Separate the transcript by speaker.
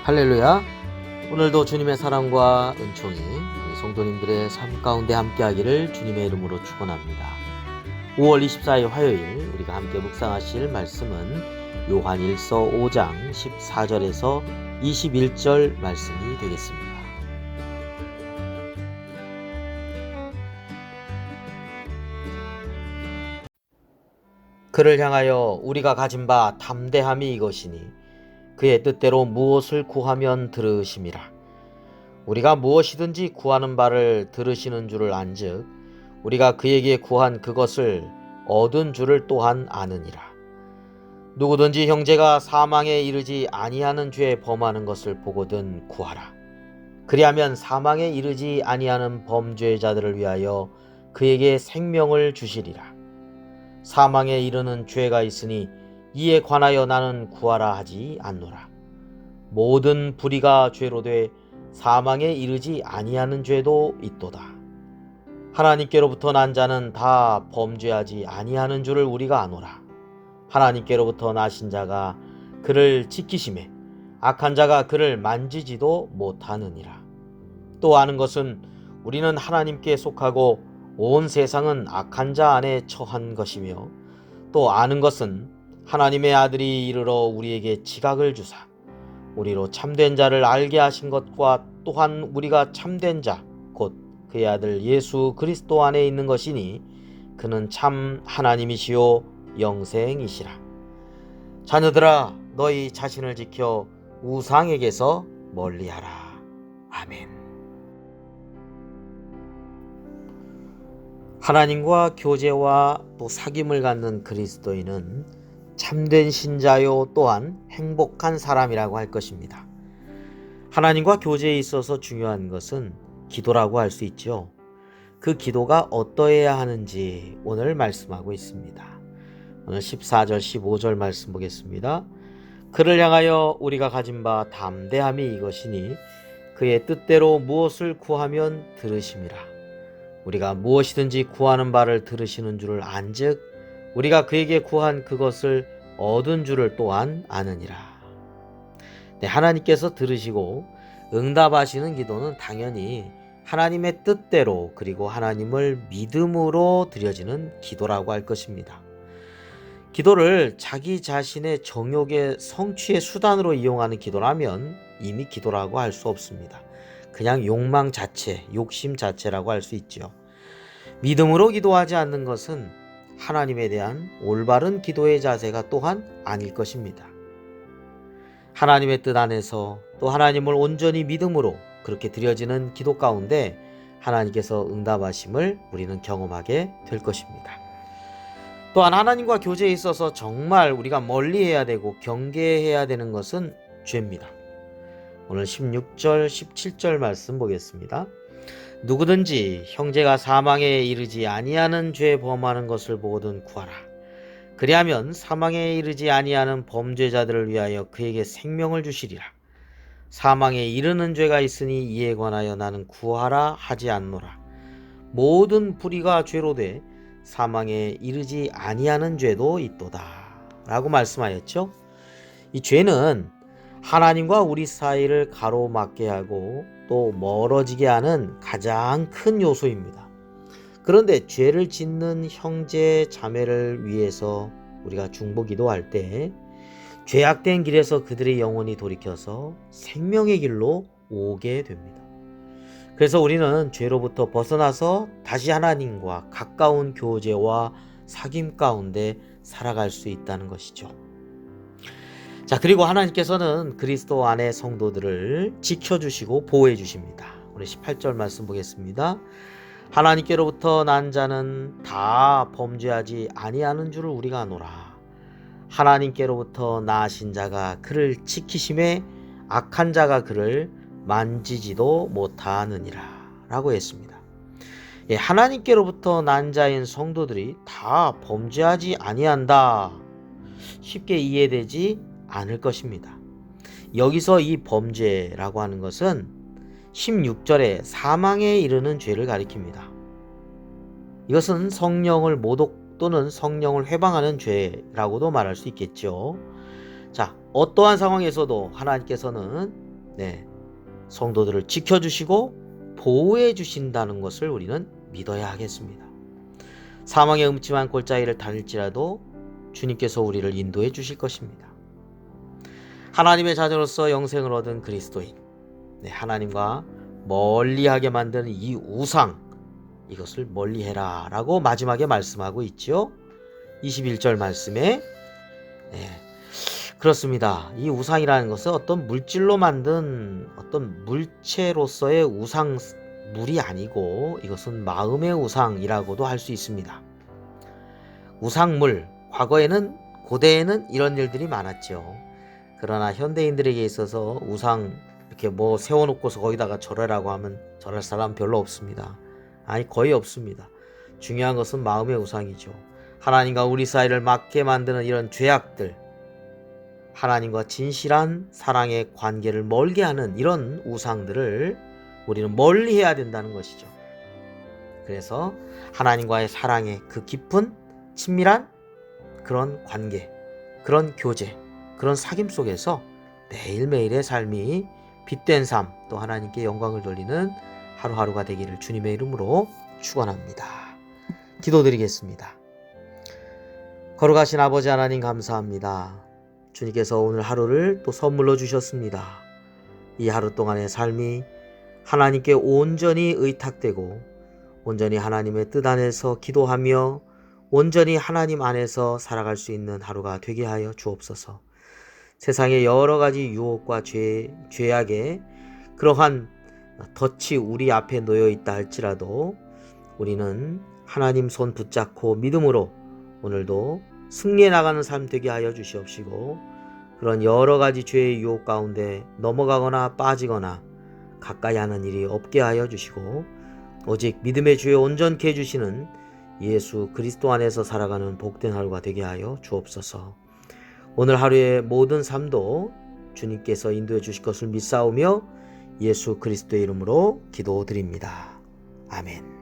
Speaker 1: 할렐루야. 오늘도 주님의 사랑과 은총이 우리 성도님들의 삶 가운데 함께하기를 주님의 이름으로 축원합니다. 5월 24일 화요일 우리가 함께 묵상하실 말씀은 요한일서 5장 14절에서 21절 말씀이 되겠습니다. 그를 향하여 우리가 가진 바 담대함이 이것이니 그의 뜻대로 무엇을 구하면 들으심이라. 우리가 무엇이든지 구하는 바를 들으시는 줄을 안즉 우리가 그에게 구한 그것을 얻은 줄을 또한 아느니라. 누구든지 형제가 사망에 이르지 아니하는 죄에 범하는 것을 보거든 구하라. 그리하면 사망에 이르지 아니하는 범죄자들을 위하여 그에게 생명을 주시리라. 사망에 이르는 죄가 있으니 이에 관하여 나는 구하라 하지 않노라. 모든 불의가 죄로 돼 사망에 이르지 아니하는 죄도 있도다. 하나님께로부터 난 자는 다 범죄하지 아니하는 줄을 우리가 아노라. 하나님께로부터 나신 자가 그를 지키심에 악한 자가 그를 만지지도 못하느니라. 또 아는 것은 우리는 하나님께 속하고 온 세상은 악한 자 안에 처한 것이며, 또 아는 것은 하나님의 아들이 이르러 우리에게 지각을 주사 우리로 참된 자를 알게 하신 것과 또한 우리가 참된 자 곧 그의 아들 예수 그리스도 안에 있는 것이니 그는 참 하나님이시요 영생이시라. 자녀들아, 너희 자신을 지켜 우상에게서 멀리하라. 아멘. 하나님과 교제와 또 사귐을 갖는 그리스도인은 참된 신자요 또한 행복한 사람이라고 할 것입니다. 하나님과 교제에 있어서 중요한 것은 기도라고 할 수 있죠. 그 기도가 어떠해야 하는지 오늘 말씀하고 있습니다. 오늘 14절 15절 말씀 보겠습니다. 그를 향하여 우리가 가진 바 담대함이 이것이니 그의 뜻대로 무엇을 구하면 들으심이라. 우리가 무엇이든지 구하는 바를 들으시는 줄을 안즉 우리가 그에게 구한 그것을 얻은 줄을 또한 아느니라. 네, 하나님께서 들으시고 응답하시는 기도는 당연히 하나님의 뜻대로 그리고 하나님을 믿음으로 드려지는 기도라고 할 것입니다. 기도를 자기 자신의 정욕의 성취의 수단으로 이용하는 기도라면 이미 기도라고 할 수 없습니다. 그냥 욕망 자체, 욕심 자체라고 할 수 있죠. 믿음으로 기도하지 않는 것은 하나님에 대한 올바른 기도의 자세가 또한 아닐 것입니다. 하나님의 뜻 안에서 또 하나님을 온전히 믿음으로 그렇게 드려지는 기도 가운데 하나님께서 응답하심을 우리는 경험하게 될 것입니다. 또한 하나님과 교제에 있어서 정말 우리가 멀리해야 되고 경계해야 되는 것은 죄입니다. 오늘 16절 17절 말씀 보겠습니다. 누구든지 형제가 사망에 이르지 아니하는 죄에 범하는 것을 보거든 구하라. 그리하면 사망에 이르지 아니하는 범죄자들을 위하여 그에게 생명을 주시리라. 사망에 이르는 죄가 있으니 이에 관하여 나는 구하라 하지 않노라. 모든 불의가 죄로 돼 사망에 이르지 아니하는 죄도 있도다 라고 말씀하였죠. 이 죄는 하나님과 우리 사이를 가로막게 하고 또 멀어지게 하는 가장 큰 요소입니다. 그런데 죄를 짓는 형제 자매를 위해서 우리가 중보기도할 때 죄악된 길에서 그들의 영혼이 돌이켜서 생명의 길로 오게 됩니다. 그래서 우리는 죄로부터 벗어나서 다시 하나님과 가까운 교제와 사귐 가운데 살아갈 수 있다는 것이죠. 자, 그리고 하나님께서는 그리스도 안의 성도들을 지켜주시고 보호해 주십니다. 우리 18절 말씀 보겠습니다. 하나님께로부터 난 자는 다 범죄하지 아니하는 줄을 우리가 아노라. 하나님께로부터 나신 자가 그를 지키심에 악한 자가 그를 만지지도 못하느니라 라고 했습니다. 하나님께로부터 난 자인 성도들이 다 범죄하지 아니한다. 쉽게 이해되지 않을 것입니다. 여기서 이 범죄라고 하는 것은 16절에 사망에 이르는 죄를 가리킵니다. 이것은 성령을 모독 또는 성령을 회방하는 죄라고도 말할 수 있겠죠. 자, 어떠한 상황에서도 하나님께서는 성도들을 지켜주시고 보호해 주신다는 것을 우리는 믿어야 하겠습니다. 사망의 음침한 골짜기를 다닐지라도 주님께서 우리를 인도해 주실 것입니다. 하나님의 자녀로서 영생을 얻은 그리스도인, 하나님과 멀리하게 만드는 이 우상, 이것을 멀리해라 라고 마지막에 말씀하고 있죠. 21절 말씀에. 그렇습니다. 이 우상이라는 것은 어떤 물질로 만든 어떤 물체로서의 우상물이 아니고 이것은 마음의 우상이라고도 할 수 있습니다. 우상물, 고대에는 이런 일들이 많았죠. 그러나 현대인들에게 있어서 우상 이렇게 세워놓고서 거기다가 절하라고 하면 절할 사람 별로 없습니다. 아니, 거의 없습니다. 중요한 것은 마음의 우상이죠. 하나님과 우리 사이를 막게 만드는 이런 죄악들, 하나님과 진실한 사랑의 관계를 멀게 하는 이런 우상들을 우리는 멀리 해야 된다는 것이죠. 그래서 하나님과의 사랑의 그 깊은 친밀한 그런 관계, 그런 교제, 그런 사귐 속에서 매일매일의 삶이 빛된 삶, 또 하나님께 영광을 돌리는 하루하루가 되기를 주님의 이름으로 축원합니다. 기도드리겠습니다. 거룩하신 아버지 하나님, 감사합니다. 주님께서 오늘 하루를 또 선물로 주셨습니다. 이 하루 동안의 삶이 하나님께 온전히 의탁되고 온전히 하나님의 뜻 안에서 기도하며 온전히 하나님 안에서 살아갈 수 있는 하루가 되게 하여 주옵소서. 세상의 여러 가지 유혹과 죄악의 그러한 덫이 우리 앞에 놓여 있다 할지라도 우리는 하나님 손 붙잡고 믿음으로 오늘도 승리해 나가는 삶 되게 하여 주시옵시고, 그런 여러 가지 죄의 유혹 가운데 넘어가거나 빠지거나 가까이 하는 일이 없게 하여 주시고, 오직 믿음의 주에 온전케 해주시는 예수 그리스도 안에서 살아가는 복된 하루가 되게 하여 주옵소서. 오늘 하루의 모든 삶도 주님께서 인도해 주실 것을 믿사오며 예수 그리스도의 이름으로 기도드립니다. 아멘.